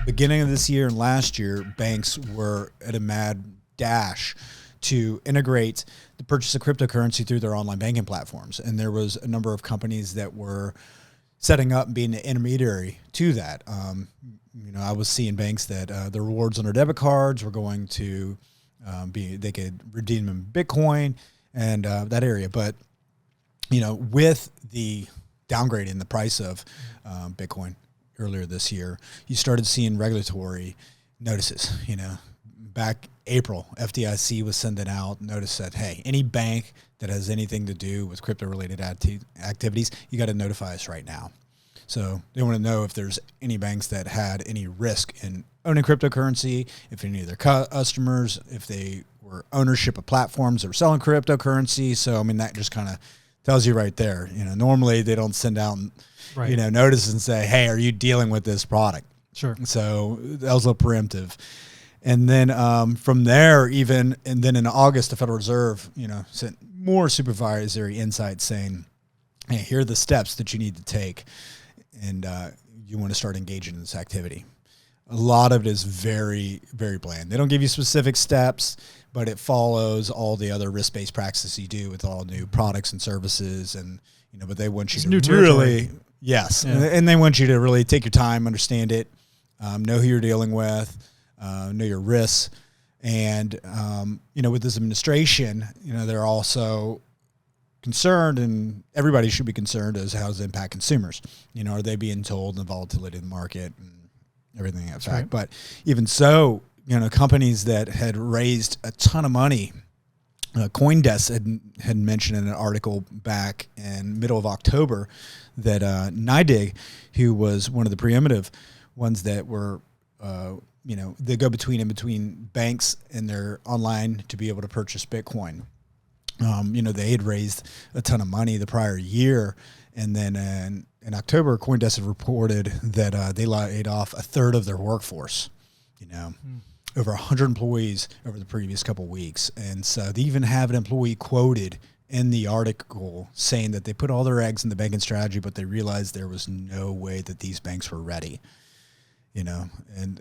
beginning of this year and last year, banks were at a mad dash to integrate the purchase of cryptocurrency through their online banking platforms. And there was a number of companies that were setting up and being an intermediary to that. I was seeing banks that the rewards on their debit cards were going to they could redeem them in Bitcoin and that area. But, with the downgrading in the price of Bitcoin earlier this year, you started seeing regulatory notices. Back April, FDIC was sending out notice that, hey, any bank that has anything to do with crypto-related activities, you got to notify us right now. So they want to know if there's any banks that had any risk in owning cryptocurrency, if any of their customers, if they were ownership of platforms that were selling cryptocurrency. So, that just kind of tells you right there. Normally they don't send out, notice and say, hey, are you dealing with this product? Sure. So that was a little preemptive. And then from there, and then in August, the Federal Reserve, sent more supervisory insights saying, hey, here are the steps that you need to take, and you want to start engaging in this activity. A lot of it is very, very bland. They don't give you specific steps, but it follows all the other risk-based practices you do with all new products and services, and but they want you to really, yes, yeah. And they want you to really take your time, understand it, know who you're dealing with. Know your risks, and with this administration, they're also concerned, and everybody should be concerned as how does it impact consumers. Are they being told the volatility of the market and everything like that? Right. But even so, companies that had raised a ton of money, CoinDesk had mentioned in an article back in middle of October that NYDIG, who was one of the preeminent ones that were they go between banks and their online to be able to purchase Bitcoin. They had raised a ton of money the prior year. And then in October, CoinDesk had reported that they laid off a third of their workforce, over 100 employees over the previous couple of weeks. And so they even have an employee quoted in the article saying that they put all their eggs in the banking strategy, but they realized there was no way that these banks were ready. And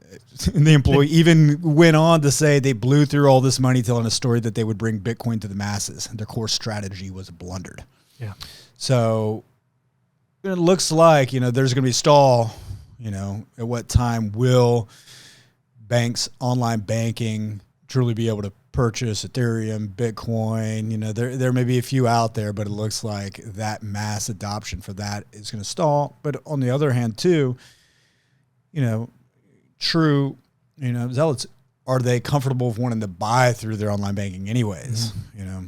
the employee even went on to say they blew through all this money telling a story that they would bring Bitcoin to the masses. Their core strategy was blundered. Yeah. So it looks like, there's going to be a stall, at what time will banks, online banking truly be able to purchase Ethereum, Bitcoin? There may be a few out there, but it looks like that mass adoption for that is going to stall. But on the other hand, too, true, zealots, are they comfortable with wanting to buy through their online banking anyways? Mm-hmm.